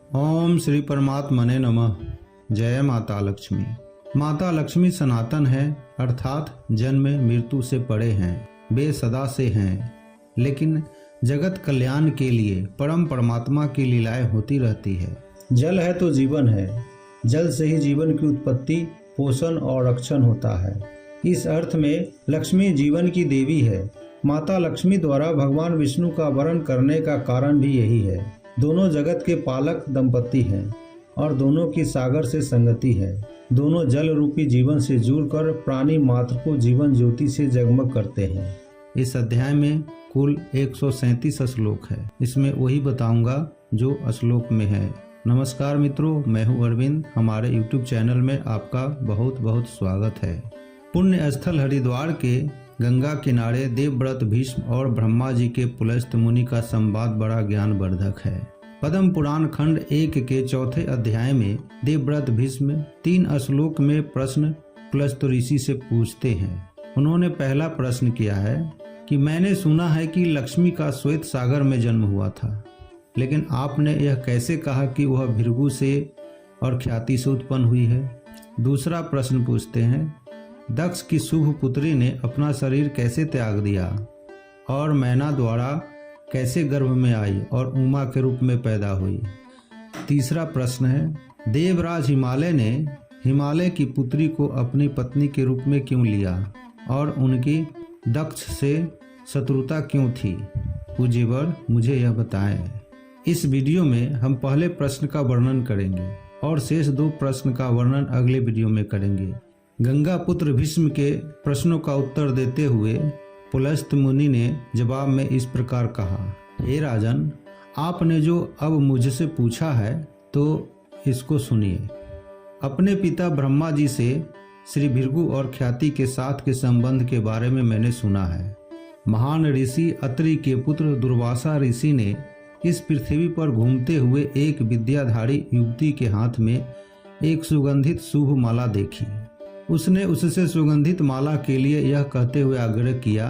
ओम श्री परमात्मने नमः। जय माता लक्ष्मी। माता लक्ष्मी सनातन है, अर्थात जन्म मृत्यु से परे हैं, वे सदा से हैं, लेकिन जगत कल्याण के लिए परम परमात्मा की लीलाएं होती रहती है। जल है तो जीवन है, जल से ही जीवन की उत्पत्ति, पोषण और रक्षण होता है। इस अर्थ में लक्ष्मी जीवन की देवी है। माता लक्ष्मी द्वारा भगवान विष्णु का वर्ण करने का कारण भी यही है। दोनों जगत के पालक दंपति हैं और दोनों की सागर से संगति है। दोनों जल रूपी जीवन से जुड़कर प्राणी मात्र को जीवन ज्योति से जगमग करते हैं। इस अध्याय में कुल 137 श्लोक है। इसमें वही बताऊंगा जो श्लोक में है। नमस्कार मित्रों, मैं हूं अरविंद। हमारे YouTube चैनल में आपका बहुत बहुत स्वागत है। पुण्य स्थल हरिद्वार के गंगा किनारे देवव्रत भीष्म और ब्रह्मा जी के पुलस्त मुनि का संवाद बड़ा ज्ञानवर्धक है। पद्म पुराण खंड 1 के 4 अध्याय में देवव्रत भीष्म 3 श्लोक में प्रश्न पुलस्त ऋषि से पूछते हैं। उन्होंने पहला प्रश्न किया है कि मैंने सुना है कि लक्ष्मी का श्वेत सागर में जन्म हुआ था, लेकिन आपने यह कैसे कहा कि वह भृगु से और ख्याति से उत्पन्न हुई है। दूसरा प्रश्न पूछते हैं, दक्ष की शुभ पुत्री ने अपना शरीर कैसे त्याग दिया और मैना द्वारा कैसे गर्भ में आई और उमा के रूप में पैदा हुई। तीसरा प्रश्न है, देवराज हिमालय ने हिमालय की पुत्री को अपनी पत्नी के रूप में क्यों लिया और उनकी दक्ष से शत्रुता क्यों थी। पूज्यवर मुझे यह बताएं। इस वीडियो में हम पहले प्रश्न का वर्णन करेंगे और शेष 2 प्रश्न का वर्णन अगले वीडियो में करेंगे। गंगा पुत्र भीष्म के प्रश्नों का उत्तर देते हुए पुलस्त मुनि ने जवाब में इस प्रकार कहा, हे राजन, आपने जो अब मुझसे पूछा है तो इसको सुनिए। अपने पिता ब्रह्मा जी से श्री भृगु और ख्याति के साथ के संबंध के बारे में मैंने सुना है। महान ऋषि अत्रि के पुत्र दुर्वासा ऋषि ने इस पृथ्वी पर घूमते हुए एक विद्याधारी युवती के हाथ में एक सुगंधित शुभ माला देखी। उसने उससे सुगंधित माला के लिए यह कहते हुए आग्रह किया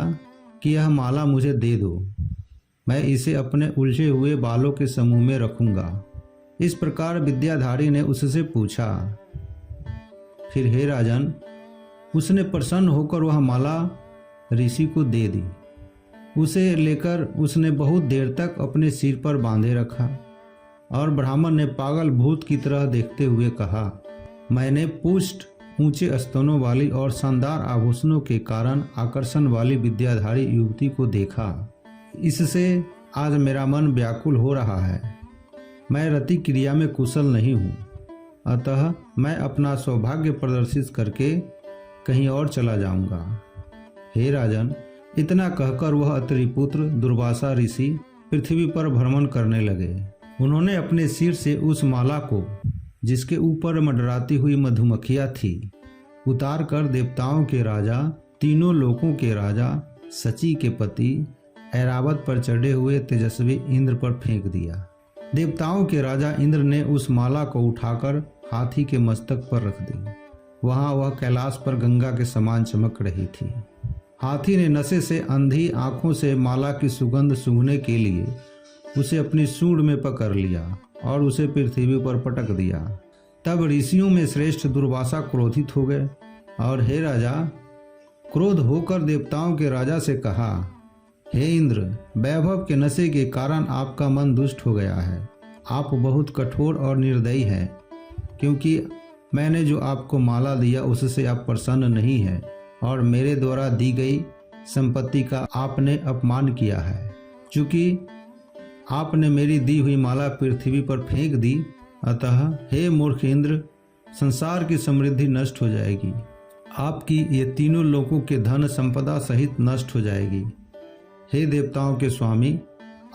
कि यह माला मुझे दे दो, मैं इसे अपने उलझे हुए बालों के समूह में रखूंगा। इस प्रकार विद्याधारी ने उससे पूछा। फिर हे राजन, उसने प्रसन्न होकर वह माला ऋषि को दे दी। उसे लेकर उसने बहुत देर तक अपने सिर पर बांधे रखा और ब्राह्मण ने पागल भूत की तरह देखते हुए कहा, मैंने पुष्ट ऊंचे स्तनों वाली और शानदार आभूषणों के कारण आकर्षण वाली विद्याधारी युवती को देखा। इससे आज मेरा मन व्याकुल हो रहा है। मैं रति क्रिया में कुशल नहीं हूँ, अतः मैं अपना सौभाग्य प्रदर्शित करके कहीं और चला जाऊंगा। हे राजन, इतना कहकर वह अत्रिपुत्र दुर्वासा ऋषि पृथ्वी पर भ्रमण करने लगे। उन्होंने अपने सिर से उस माला को, जिसके ऊपर मंडराती हुई मधुमक्खियां थी, उतार कर देवताओं के राजा, तीनों लोकों के राजा, सची के पति ऐरावत पर चढ़े हुए तेजस्वी इंद्र पर फेंक दिया। देवताओं के राजा इंद्र ने उस माला को उठाकर हाथी के मस्तक पर रख दी। वहां वह कैलाश पर गंगा के समान चमक रही थी। हाथी ने नशे से अंधी आंखों से माला की सुगंध सूंघने के लिए उसे अपनी सूंड में पकड़ लिया और उसे पृथ्वी पर पटक दिया। तब ऋषियों में श्रेष्ठ दुर्वासा क्रोधित हो गए और हे राजा, क्रोध होकर देवताओं के राजा से कहा, हे इंद्र, वैभव के नशे के कारण आपका मन दुष्ट हो गया है। आप बहुत कठोर और निर्दयी हैं, क्योंकि मैंने जो आपको माला दिया उससे आप प्रसन्न नहीं हैं और मेरे द्वारा दी गई संपत्ति का आपने अपमान किया है। चूंकि आपने मेरी दी हुई माला पृथ्वी पर फेंक दी, अतः हे मूर्ख इंद्र, संसार की समृद्धि नष्ट हो जाएगी। आपकी ये तीनों लोकों के धन संपदा सहित नष्ट हो जाएगी। हे देवताओं के स्वामी,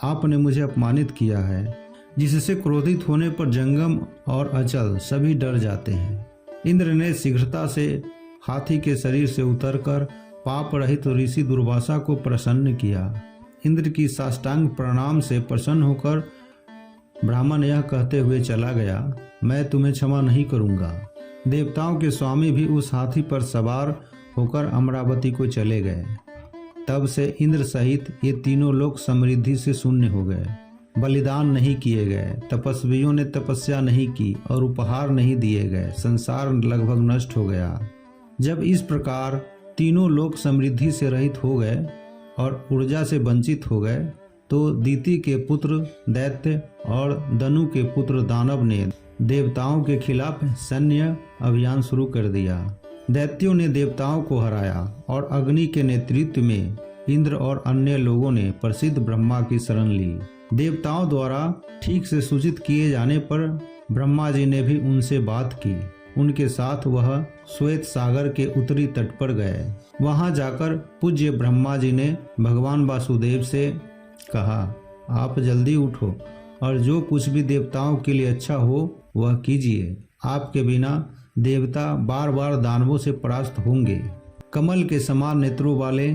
आपने मुझे अपमानित किया है, जिससे क्रोधित होने पर जंगम और अचल सभी डर जाते हैं। इंद्र ने शीघ्रता से हाथी के शरीर से उतरकर पाप रहित ऋषि दुर्वासा को प्रसन्न किया। इंद्र की साष्टांग प्रणाम से प्रसन्न होकर ब्राह्मण यह कहते हुए चला गया, मैं तुम्हें क्षमा नहीं करूंगा। देवताओं के स्वामी भी उस हाथी पर सवार होकर अमरावती को चले गए। तब से इंद्र सहित ये तीनों लोग समृद्धि से शून्य हो गए। बलिदान नहीं किए गए, तपस्वियों ने तपस्या नहीं की और उपहार नहीं दिए गए, संसार लगभग नष्ट हो गया। जब इस प्रकार तीनों लोग समृद्धि से रहित हो गए और ऊर्जा से वंचित हो गए, तो दीति के पुत्र दैत्य और दनु के पुत्र दानव ने देवताओं के खिलाफ सैन्य अभियान शुरू कर दिया। दैत्यों ने देवताओं को हराया और अग्नि के नेतृत्व में इंद्र और अन्य लोगों ने प्रसिद्ध ब्रह्मा की शरण ली। देवताओं द्वारा ठीक से सूचित किए जाने पर ब्रह्मा जी ने भी उनसे बात की। उनके साथ वह श्वेत सागर के उत्तरी तट पर गए। वहां जाकर पूज्य ब्रह्मा जी ने भगवान वासुदेव से कहा, आप जल्दी उठो और जो कुछ भी देवताओं के लिए अच्छा हो वह कीजिए। आपके बिना देवता बार बार दानवों से परास्त होंगे। कमल के समान नेत्रों वाले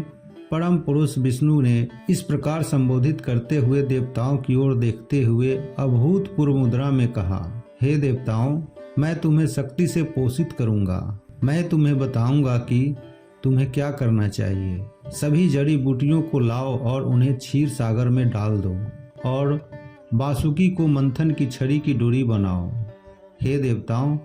परम पुरुष विष्णु ने इस प्रकार संबोधित करते हुए देवताओं की ओर देखते हुए अभूतपूर्व मुद्रा में कहा, हे देवताओं, मैं तुम्हें शक्ति से पोषित करूंगा। मैं तुम्हें बताऊंगा कि तुम्हें क्या करना चाहिए। सभी जड़ी बूटियों को लाओ और उन्हें क्षीर सागर में डाल दो और बासुकी को मंथन की छड़ी की डोरी बनाओ। हे देवताओं,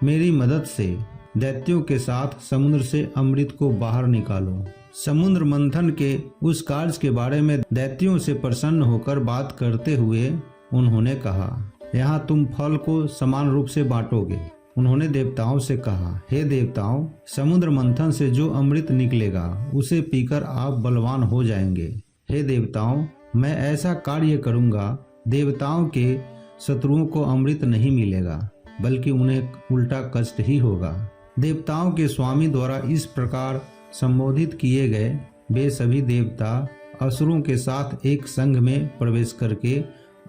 मेरी मदद से दैत्यों के साथ समुद्र से अमृत को बाहर निकालो। समुद्र मंथन के उस कार्य के बारे में दैत्यों से प्रसन्न होकर बात करते हुए उन्होंने कहा, यहाँ तुम फल को समान रूप से बांटोगे। उन्होंने देवताओं से कहा, हे देवताओं, समुद्र मंथन से जो अमृत निकलेगा उसे पीकर आप बलवान हो जाएंगे। हे देवताओं, मैं ऐसा कार्य करूंगा, देवताओं के शत्रुओं को अमृत नहीं मिलेगा बल्कि उन्हें उल्टा कष्ट ही होगा। देवताओं के स्वामी द्वारा इस प्रकार संबोधित किए गए वे सभी देवता असुरों के साथ एक संघ में प्रवेश करके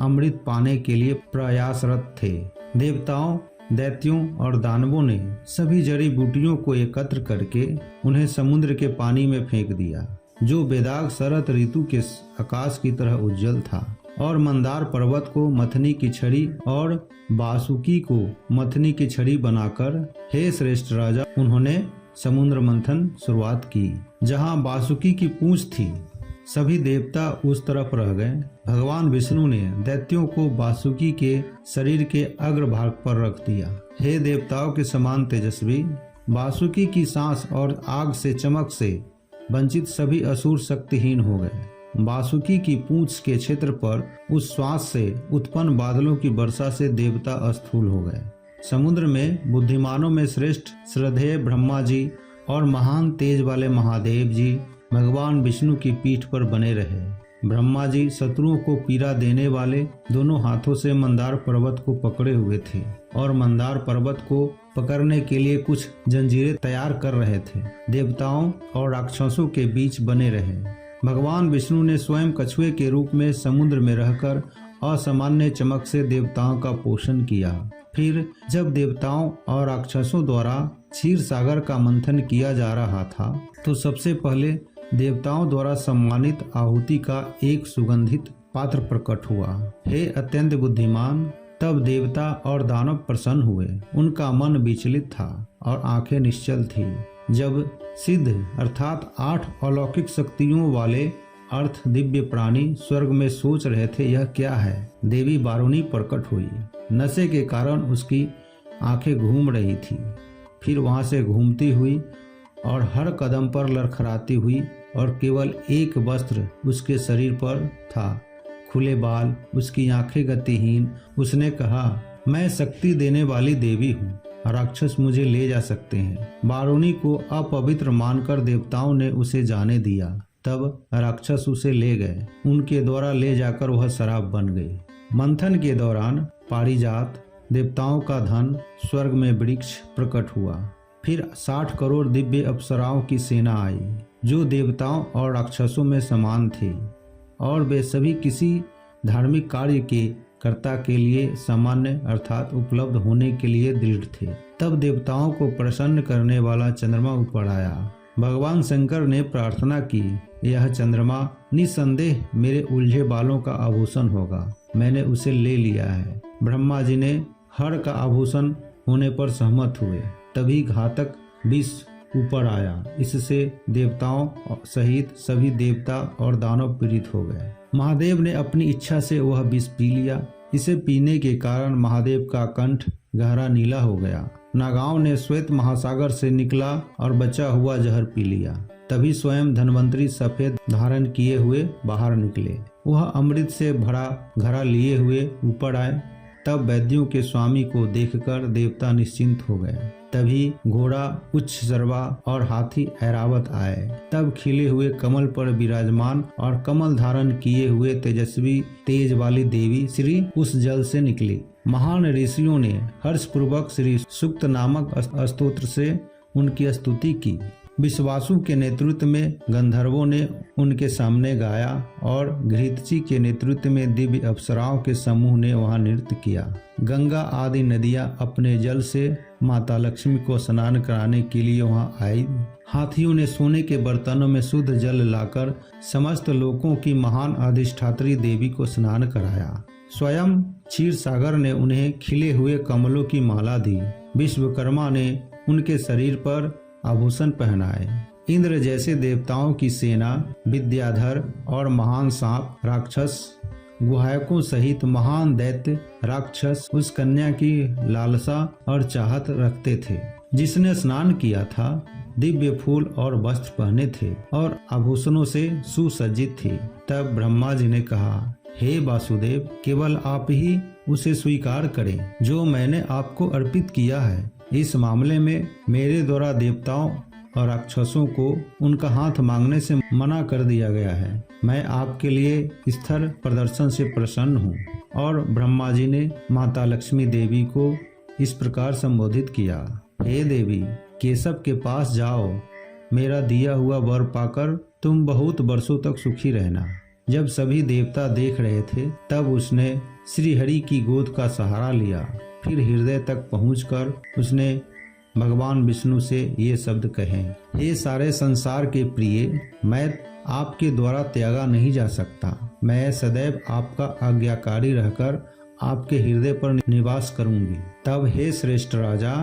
अमृत पाने के लिए प्रयासरत थे। देवताओं, दैत्यों और दानवों ने सभी जड़ी बूटियों को एकत्र करके उन्हें समुद्र के पानी में फेंक दिया, जो बेदाग शरद ऋतु के आकाश की तरह उज्जवल था, और मंदार पर्वत को मथनी की छड़ी और बासुकी को मथनी की छड़ी बनाकर, हे श्रेष्ठ राजा, उन्होंने समुद्र मंथन शुरुआत की। जहाँ बासुकी की पूंछ थी, सभी देवता उस तरफ रह गए। भगवान विष्णु ने दैत्यों को बासुकी के शरीर के अग्रभाग पर रख दिया। हे देवताओं के समान तेजस्वी, बासुकी की सांस और आग से चमक से वंचित सभी असुर शक्तिहीन हो गए। बासुकी की पूंछ के क्षेत्र पर उस श्वास से उत्पन्न बादलों की वर्षा से देवता अस्थूल हो गए। समुद्र में बुद्धिमानों में श्रेष्ठ श्रद्धेय ब्रह्मा जी और महान तेज वाले महादेव जी भगवान विष्णु की पीठ पर बने रहे। ब्रह्मा जी शत्रुओं को पीड़ा देने वाले दोनों हाथों से मंदार पर्वत को पकड़े हुए थे और मंदार पर्वत को पकड़ने के लिए कुछ जंजीरें तैयार कर रहे थे। देवताओं और राक्षसों के बीच बने रहे। भगवान विष्णु ने स्वयं कछुए के रूप में समुद्र में रहकर असामान्य चमक से देवताओं का पोषण किया। फिर जब देवताओं और राक्षसों द्वारा क्षीर सागर का मंथन किया जा रहा था, तो सबसे पहले देवताओं द्वारा सम्मानित आहुति का एक सुगंधित पात्र प्रकट हुआ। हे अत्यंत बुद्धिमान, तब देवता और दानव प्रसन्न हुए। उनका मन विचलित था और आंखें निश्चल थी। जब सिद्ध अर्थात 8 अलौकिक शक्तियों वाले अर्थ दिव्य प्राणी स्वर्ग में सोच रहे थे यह क्या है, देवी वारुणी प्रकट हुई। नशे के कारण उसकी आंखें घूम रही थी। फिर वहां से घूमती हुई और हर कदम पर लड़खड़ाती हुई और केवल एक वस्त्र उसके शरीर पर था, खुले बाल, उसकी आंखें गतिहीन। उसने कहा, मैं शक्ति देने वाली देवी हूँ, राक्षस मुझे ले जा सकते हैं। वारुणी को अपवित्र मानकर देवताओं ने उसे जाने दिया। तब राक्षस उसे ले गए। उनके द्वारा ले जाकर वह शराब बन गई। मंथन के दौरान पारिजात, देवताओं का धन, स्वर्ग में वृक्ष प्रकट हुआ। फिर 60 करोड़ दिव्य अप्सराओं की सेना आई, जो देवताओं और राक्षसों में समान थे, और वे सभी किसी धार्मिक कार्य के कर्ता के लिए सामान्य अर्थात उपलब्ध होने के लिए दृढ़ थे। तब देवताओं को प्रसन्न करने वाला चंद्रमा ऊपर आया। भगवान शंकर ने प्रार्थना की, यह चंद्रमा निसंदेह मेरे उलझे बालों का आभूषण होगा। मैंने उसे ले लिया है। ब्रह्मा जी ने हर का आभूषण होने पर सहमत हुए। तभी घातक विष ऊपर आया। इससे देवताओं सहित सभी देवता और दानव पीड़ित हो गए। महादेव ने अपनी इच्छा से वह विष पी लिया। इसे पीने के कारण महादेव का कंठ गहरा नीला हो गया। नागाओं ने श्वेत महासागर से निकला और बचा हुआ जहर पी लिया। तभी स्वयं धन्वंतरी सफेद धारण किए हुए बाहर निकले। वह अमृत से भरा घड़ा लिए हुए ऊपर आए। तब वैद्यों के स्वामी को देखकर देवता निश्चिंत हो गए। तभी घोड़ा उच्च सर्वा और हाथी ऐरावत आए। तब खिले हुए कमल पर विराजमान और कमल धारण किए हुए तेजस्वी तेज वाली देवी श्री उस जल से निकली। महान ऋषियों ने हर्षपूर्वक श्री सूक्त नामक स्तोत्र से उनकी स्तुति की। विश्वासु के नेतृत्व में गंधर्वों ने उनके सामने गाया और घृतची के नेतृत्व में दिव्य अप्सराओं के समूह ने वहां नृत्य किया। गंगा आदि नदियां अपने जल से माता लक्ष्मी को स्नान कराने के लिए वहां आई। हाथियों ने सोने के बर्तनों में शुद्ध जल लाकर समस्त लोकों की महान अधिष्ठात्री देवी को स्नान कराया। स्वयं क्षीर सागर ने उन्हें खिले हुए कमलों की माला दी। विश्वकर्मा ने उनके शरीर पर आभूषण पहनाए। इंद्र जैसे देवताओं की सेना, विद्याधर और महान सांप राक्षस, गुहायकों सहित महान दैत्य राक्षस उस कन्या की लालसा और चाहत रखते थे। जिसने स्नान किया था, दिव्य फूल और वस्त्र पहने थे और आभूषणों से सुसज्जित थी। तब ब्रह्मा जी ने कहा, हे वासुदेव, केवल आप ही उसे स्वीकार करें जो मैंने आपको अर्पित किया है। इस मामले में मेरे द्वारा देवताओं और राक्षसों को उनका हाथ मांगने से मना कर दिया गया है। मैं आपके लिए स्थिर प्रदर्शन से प्रसन्न हूँ। और ब्रह्मा जी ने माता लक्ष्मी देवी को इस प्रकार संबोधित किया, हे देवी, केशव के पास जाओ। मेरा दिया हुआ वर पाकर तुम बहुत वर्षों तक सुखी रहना। जब सभी देवता देख रहे थे, तब उसने श्रीहरि की गोद का सहारा लिया। फिर हृदय तक पहुंचकर उसने भगवान विष्णु से ये शब्द कहे, हे सारे संसार के प्रिय, मैं आपके द्वारा त्यागा नहीं जा सकता। मैं सदैव आपका आज्ञाकारी रहकर आपके हृदय पर निवास करूंगी। तब हे श्रेष्ठ राजा,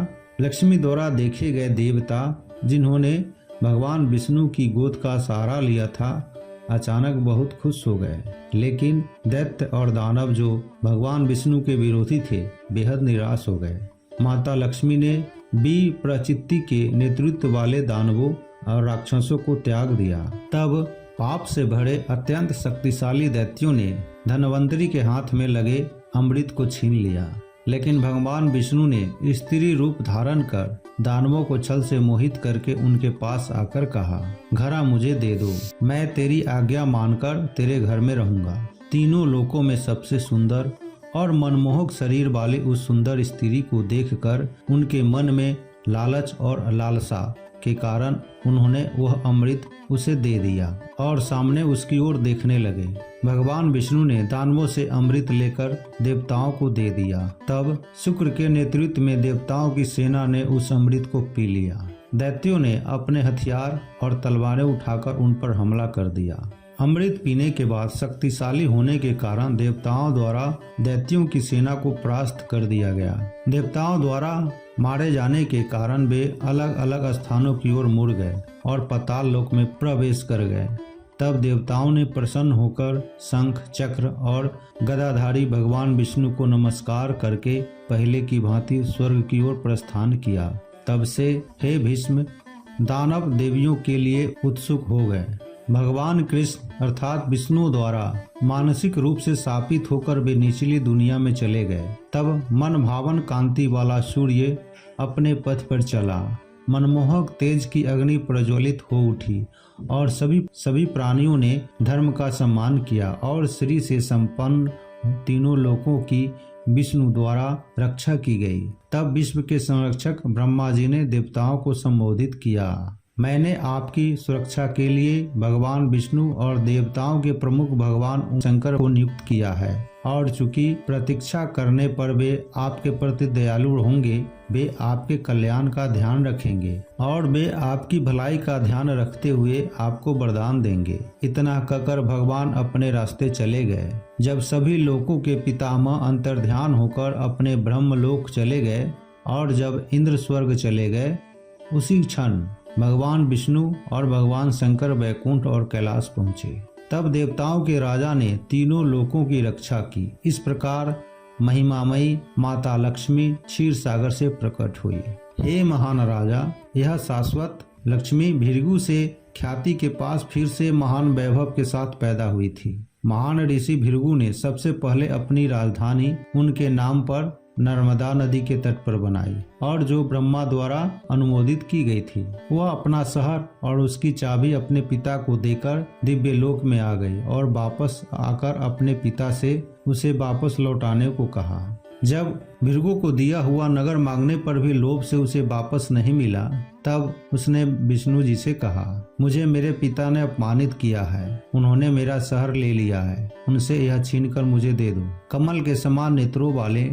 लक्ष्मी द्वारा देखे गए देवता जिन्होंने भगवान विष्णु की गोद का सहारा लिया था, अचानक बहुत खुश हो गए। लेकिन दैत्य और दानव जो भगवान विष्णु के विरोधी थे, बेहद निराश हो गए। माता लक्ष्मी ने प्रचित्ति के नेतृत्व वाले दानवों और राक्षसों को त्याग दिया। तब पाप से भरे अत्यंत शक्तिशाली दैत्यों ने धन्वंतरी के हाथ में लगे अमृत को छीन लिया। लेकिन भगवान विष्णु ने स्त्री रूप धारण कर दानवों को छल से मोहित करके उनके पास आकर कहा, घड़ा मुझे दे दो, मैं तेरी आज्ञा मानकर तेरे घर में रहूंगा। तीनों लोकों में सबसे सुंदर और मनमोहक शरीर वाली उस सुंदर स्त्री को देखकर उनके मन में लालच और लालसा के कारण उन्होंने वह अमृत उसे दे दिया और सामने उसकी ओर देखने लगे। भगवान विष्णु ने दानवों से अमृत लेकर देवताओं को दे दिया। तब शुक्र के नेतृत्व में देवताओं की सेना ने उस अमृत को पी लिया। दैत्यों ने अपने हथियार और तलवारें उठाकर उन पर हमला कर दिया। अमृत पीने के बाद शक्तिशाली होने के कारण देवताओं द्वारा दैत्यों की सेना को परास्त कर दिया गया। देवताओं द्वारा मारे जाने के कारण वे अलग अलग स्थानों की ओर मुड़ गए और पाताल लोक में प्रवेश कर गए। तब देवताओं ने प्रसन्न होकर शंख, चक्र और गदाधारी भगवान विष्णु को नमस्कार करके पहले की भांति स्वर्ग की ओर प्रस्थान किया। तब से हे भीष्म, दानव देवियों के लिए उत्सुक हो गए। भगवान कृष्ण अर्थात विष्णु द्वारा मानसिक रूप से शापित होकर वे निचली दुनिया में चले गए। तब मन भावन कांति वाला सूर्य अपने पथ पर चला। मनमोहक तेज की अग्नि प्रज्वलित हो उठी और सभी प्राणियों ने धर्म का सम्मान किया और श्री से संपन्न तीनों लोकों की विष्णु द्वारा रक्षा की गई। तब विश्व के संरक्षक ब्रह्मा जी ने देवताओं को संबोधित किया, मैंने आपकी सुरक्षा के लिए भगवान विष्णु और देवताओं के प्रमुख भगवान शंकर को नियुक्त किया है और चूंकि प्रतीक्षा करने पर वे आपके प्रति दयालु होंगे, वे आपके कल्याण का ध्यान रखेंगे और वे आपकी भलाई का ध्यान रखते हुए आपको वरदान देंगे। इतना कहकर भगवान अपने रास्ते चले गए। जब सभी लोकों के पितामह अंतर्ध्यान होकर अपने ब्रह्मलोक चले गए और जब इंद्र स्वर्ग चले गए, उसी क्षण भगवान विष्णु और भगवान शंकर वैकुंठ और कैलाश पहुँचे। तब देवताओं के राजा ने तीनों लोकों की रक्षा की। इस प्रकार महिमामयी माता लक्ष्मी क्षीर सागर से प्रकट हुई। हे महान राजा, यह शाश्वत लक्ष्मी भृगु से ख्याति के पास फिर से महान वैभव के साथ पैदा हुई थी। महान ऋषि भृगु ने सबसे पहले अपनी राजधानी उनके नाम पर नर्मदा नदी के तट पर बनाई और जो ब्रह्मा द्वारा अनुमोदित की गई थी। वह अपना शहर और उसकी चाबी अपने पिता को देकर दिव्य लोक में आ गई और वापस आकर अपने पिता से उसे वापस लौटाने को कहा। जब भृगु को दिया हुआ नगर मांगने पर भी लोभ से उसे वापस नहीं मिला, तब उसने विष्णु जी से कहा, मुझे मेरे पिता ने अपमानित किया है, उन्होंने मेरा शहर ले लिया है, उनसे यह छीनकर मुझे दे दो। कमल के समान नेत्रों वाले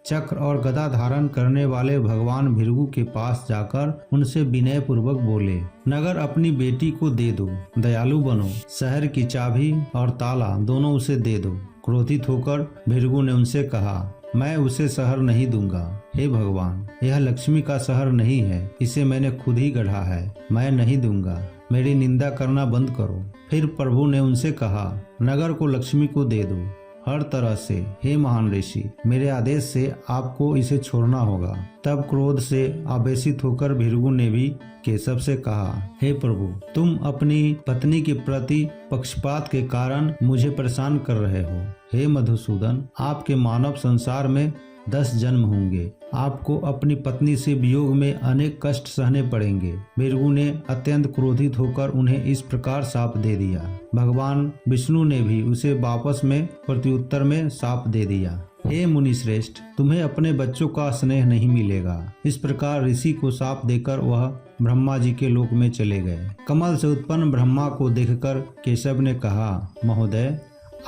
चक्र और गदा धारण करने वाले भगवान भृगु के पास जाकर उनसे विनय पूर्वक बोले, नगर अपनी बेटी को दे दो, दयालु बनो, शहर की चाबी और ताला दोनों उसे दे दो। क्रोधित होकर भृगु ने उनसे कहा, मैं उसे शहर नहीं दूंगा। हे भगवान, यह लक्ष्मी का शहर नहीं है, इसे मैंने खुद ही गढ़ा है, मैं नहीं दूंगा, मेरी निंदा करना बंद करो। फिर प्रभु ने उनसे कहा, नगर को लक्ष्मी को दे दो हर तरह से। हे महान ऋषि, मेरे आदेश से आपको इसे छोड़ना होगा। तब क्रोध से आवेशित होकर भृगु ने भी केशव से कहा, हे प्रभु, तुम अपनी पत्नी के प्रति पक्षपात के कारण मुझे परेशान कर रहे हो। हे मधुसूदन, आपके मानव संसार में 10 जन्म होंगे, आपको अपनी पत्नी से वियोग में अनेक कष्ट सहने पड़ेंगे। भृगु ने अत्यंत क्रोधित होकर उन्हें इस प्रकार शाप दे दिया। भगवान विष्णु ने भी उसे वापस में प्रत्युत्तर में शाप दे दिया, हे मुनि श्रेष्ठ, तुम्हें अपने बच्चों का स्नेह नहीं मिलेगा। इस प्रकार ऋषि को शाप देकर वह ब्रह्मा जी के लोक में चले गए। कमल से उत्पन्न ब्रह्मा को देखकर केशव ने कहा, महोदय,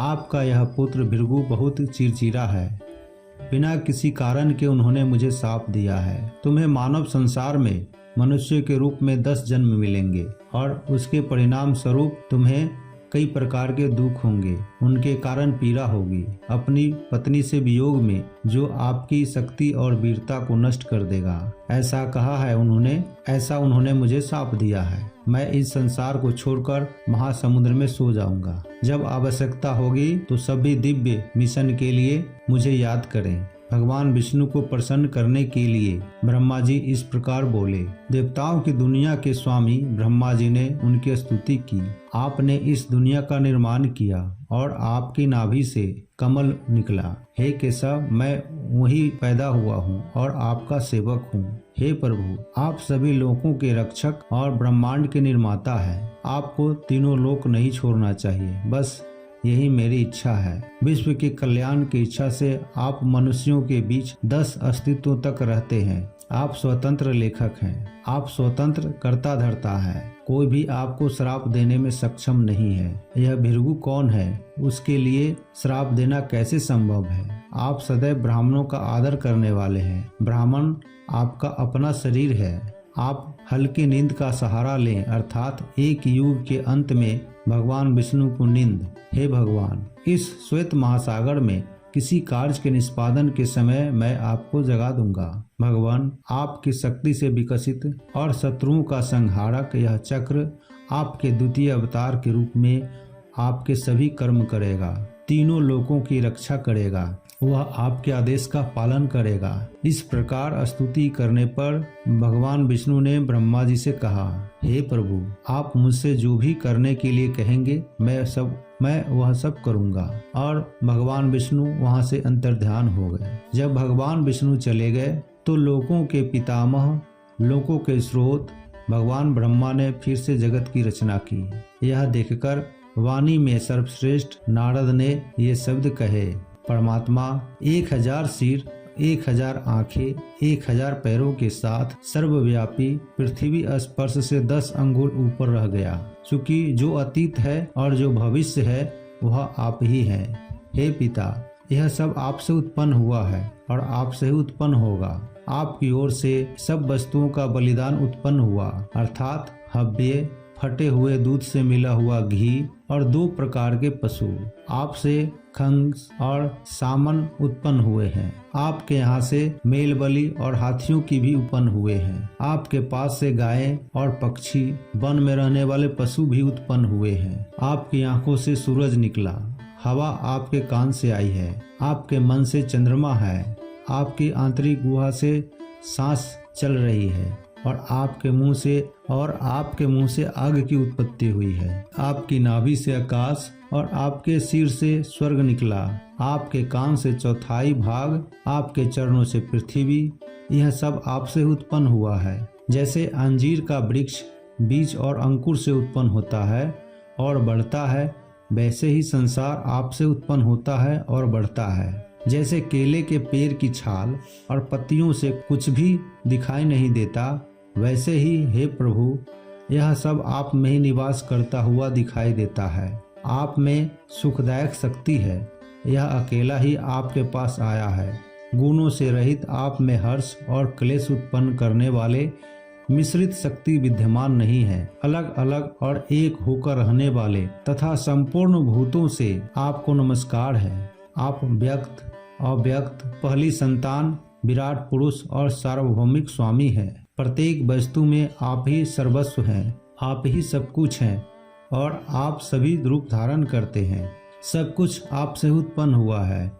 आपका यह पुत्र भृगु बहुत चिड़चिड़ा है, बिना किसी कारण के उन्होंने मुझे शाप दिया है। तुम्हें मानव संसार में मनुष्य के रूप में 10 जन्म मिलेंगे और उसके परिणाम स्वरूप तुम्हें कई प्रकार के दुख होंगे, उनके कारण पीड़ा होगी। अपनी पत्नी से वियोग में जो आपकी शक्ति और वीरता को नष्ट कर देगा, ऐसा कहा है उन्होंने, ऐसा उन्होंने मुझे शाप दिया है। मैं इस संसार को छोड़कर महासमुद्र में सो जाऊंगा। जब आवश्यकता होगी तो सभी दिव्य मिशन के लिए मुझे याद करें। भगवान विष्णु को प्रसन्न करने के लिए ब्रह्मा जी इस प्रकार बोले। देवताओं की दुनिया के स्वामी ब्रह्मा जी ने उनकी स्तुति की। आपने इस दुनिया का निर्माण किया और आपकी नाभि से कमल निकला। हे केशव, मैं वही पैदा हुआ हूँ और आपका सेवक हूँ। हे प्रभु, आप सभी लोकों के रक्षक और ब्रह्मांड के निर्माता हैं। आपको तीनों लोक नहीं छोड़ना चाहिए, बस यही मेरी इच्छा है। विश्व के कल्याण की इच्छा से आप मनुष्यों के बीच 10 अस्तित्वों तक रहते हैं। आप स्वतंत्र लेखक हैं, आप स्वतंत्र कर्ता धर्ता हैं। कोई भी आपको श्राप देने में सक्षम नहीं है। यह भृगु कौन है, उसके लिए श्राप देना कैसे संभव है। आप सदैव ब्राह्मणों का आदर करने वाले हैं। ब्राह्मण आपका अपना शरीर है। आप हल्की नींद का सहारा लें, अर्थात एक युग के अंत में भगवान विष्णु को नींद। हे भगवान, इस श्वेत महासागर में किसी कार्य के निष्पादन के समय मैं आपको जगा दूंगा। भगवान, आपकी शक्ति से विकसित और शत्रुओं का संहारक यह चक्र आपके द्वितीय अवतार के रूप में आपके सभी कर्म करेगा, तीनों लोकों की रक्षा करेगा, वह आपके आदेश का पालन करेगा। इस प्रकार स्तुति करने पर भगवान विष्णु ने ब्रह्मा जी से कहा, हे प्रभु, आप मुझसे जो भी करने के लिए कहेंगे मैं वह सब करूंगा। और भगवान विष्णु वहां से अंतर्ध्यान हो गए। जब भगवान विष्णु चले गए तो लोकों के पितामह, लोकों के स्रोत भगवान ब्रह्मा ने फिर से जगत की रचना की। यह देखकर वाणी में सर्वश्रेष्ठ नारद ने ये शब्द कहे, परमात्मा 1000 सिर, 1000 आंखें, 1000 पैरों के साथ सर्वव्यापी पृथ्वी स्पर्श से 10 अंगुल ऊपर रह गया। चूंकि जो अतीत है और जो भविष्य है वह आप ही हैं। हे पिता, यह सब आपसे उत्पन्न हुआ है और आपसे ही उत्पन्न होगा। आपकी ओर से सब वस्तुओं का बलिदान उत्पन्न हुआ, अर्थात हव्य, फटे हुए दूध से मिला हुआ घी और 2 प्रकार के पशु आपसे खंस और सामन उत्पन्न हुए हैं। आपके यहाँ से मेल बलि और हाथियों की भी उत्पन्न हुए हैं। आपके पास से गायें और पक्षी, वन में रहने वाले पशु भी उत्पन्न हुए हैं। आपकी आंखों से सूरज निकला, हवा आपके कान से आई है, आपके मन से चंद्रमा है, आपकी आंतरिक गुहा से सांस चल रही है और आपके मुंह से आग की उत्पत्ति हुई है। आपकी नाभि से आकाश और आपके सिर से स्वर्ग निकला। आपके कान से 1/4 भाग, आपके चरणों से पृथ्वी, यह सब आपसे उत्पन्न हुआ है। जैसे अंजीर का वृक्ष बीज और अंकुर से उत्पन्न होता है और बढ़ता है, वैसे ही संसार आपसे उत्पन्न होता है और बढ़ता है। जैसे केले के पेड़ की छाल और पत्तियों से कुछ भी दिखाई नहीं देता, वैसे ही हे प्रभु यह सब आप में ही निवास करता हुआ दिखाई देता है। आप में सुखदायक शक्ति है, यह अकेला ही आपके पास आया है। गुणों से रहित आप में हर्ष और क्लेश उत्पन्न करने वाले मिश्रित शक्ति विद्यमान नहीं है। अलग अलग और एक होकर रहने वाले तथा संपूर्ण भूतों से आपको नमस्कार है। आप व्यक्त अव्यक्त, पहली संतान, विराट पुरुष और सार्वभौमिक स्वामी हैं। प्रत्येक वस्तु में आप ही सर्वस्व हैं, आप ही सब कुछ हैं और आप सभी रूप धारण करते हैं। सब कुछ आपसे उत्पन्न हुआ है।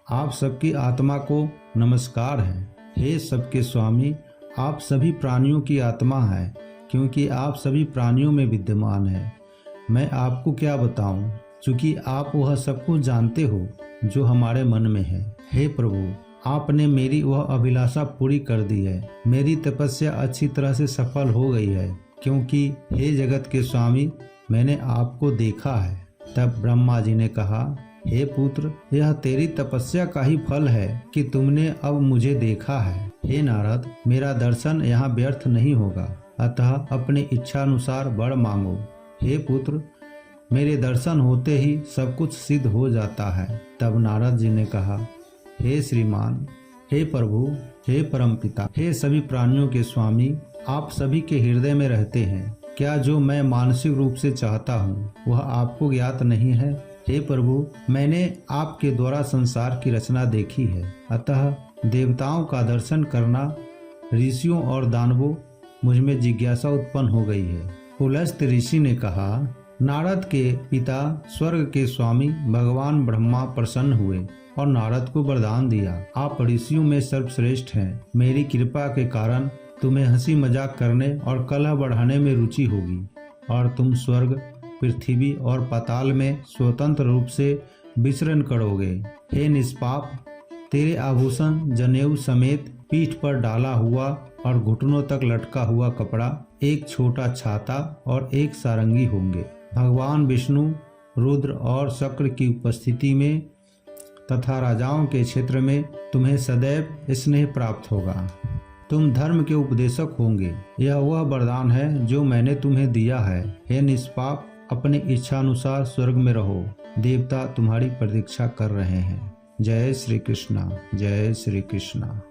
आप सबकी आत्मा को नमस्कार है। हे सबके स्वामी, आप सभी प्राणियों की आत्मा है, क्योंकि आप सभी प्राणियों में विद्यमान है। मैं आपको क्या बताऊं, क्योंकि आप वह सब कुछ जानते हो जो हमारे मन में है। हे प्रभु, आपने मेरी वह अभिलाषा पूरी कर दी है। मेरी तपस्या अच्छी तरह से सफल हो गई है, क्योंकि हे जगत के स्वामी, मैंने आपको देखा है। तब ब्रह्मा जी ने कहा, हे पुत्र, यह तेरी तपस्या का ही फल है कि तुमने अब मुझे देखा है। हे नारद, मेरा दर्शन यहाँ व्यर्थ नहीं होगा, अतः अपनी इच्छा अनुसार वर मांगो। हे पुत्र, मेरे दर्शन होते ही सब कुछ सिद्ध हो जाता है। तब नारद जी ने कहा, हे श्रीमान, हे प्रभु, हे परमपिता, हे सभी प्राणियों के स्वामी, आप सभी के हृदय में रहते हैं। क्या जो मैं मानसिक रूप से चाहता हूँ वह आपको ज्ञात नहीं है? हे प्रभु, मैंने आपके द्वारा संसार की रचना देखी है, अतः देवताओं का दर्शन करना, ऋषियों और दानवों, मुझमें जिज्ञासा उत्पन्न हो गई है। पुलस्त ऋषि ने कहा, नारद के पिता स्वर्ग के स्वामी भगवान ब्रह्मा प्रसन्न हुए और नारद को वरदान दिया, आप ऋषियों में सर्वश्रेष्ठ हैं। मेरी कृपा के कारण तुम्हें हंसी मजाक करने और कलह बढ़ाने में रुचि होगी और तुम स्वर्ग, पृथ्वी और पाताल में स्वतंत्र रूप से विचरण करोगे। हे निष्पाप, तेरे आभूषण जनेऊ समेत पीठ पर डाला हुआ और घुटनों तक लटका हुआ कपड़ा, एक छोटा छाता और एक सारंगी होंगे। भगवान विष्णु, रुद्र और शक्र की उपस्थिति में तथा राजाओं के क्षेत्र में तुम्हें सदैव स्नेह प्राप्त होगा। तुम धर्म के उपदेशक होंगे। यह वह वरदान है जो मैंने तुम्हें दिया है। हे निष्पाप, अपनी इच्छा अनुसार स्वर्ग में रहो, देवता तुम्हारी प्रतीक्षा कर रहे हैं। जय श्री कृष्णा, जय श्री कृष्णा।